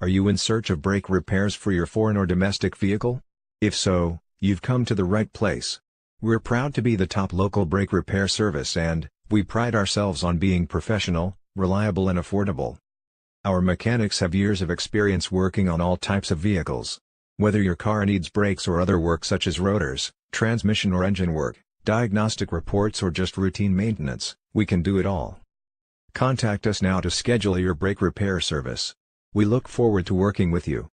Are you in search of brake repairs for your foreign or domestic vehicle? If so, you've come to the right place. We're proud to be the top local brake repair service and we pride ourselves on being professional, reliable and affordable. Our mechanics have years of experience working on all types of vehicles. Whether your car needs brakes or other work such as rotors, transmission or engine work, diagnostic reports or just routine maintenance, we can do it all. Contact us now to schedule your brake repair service. We look forward to working with you.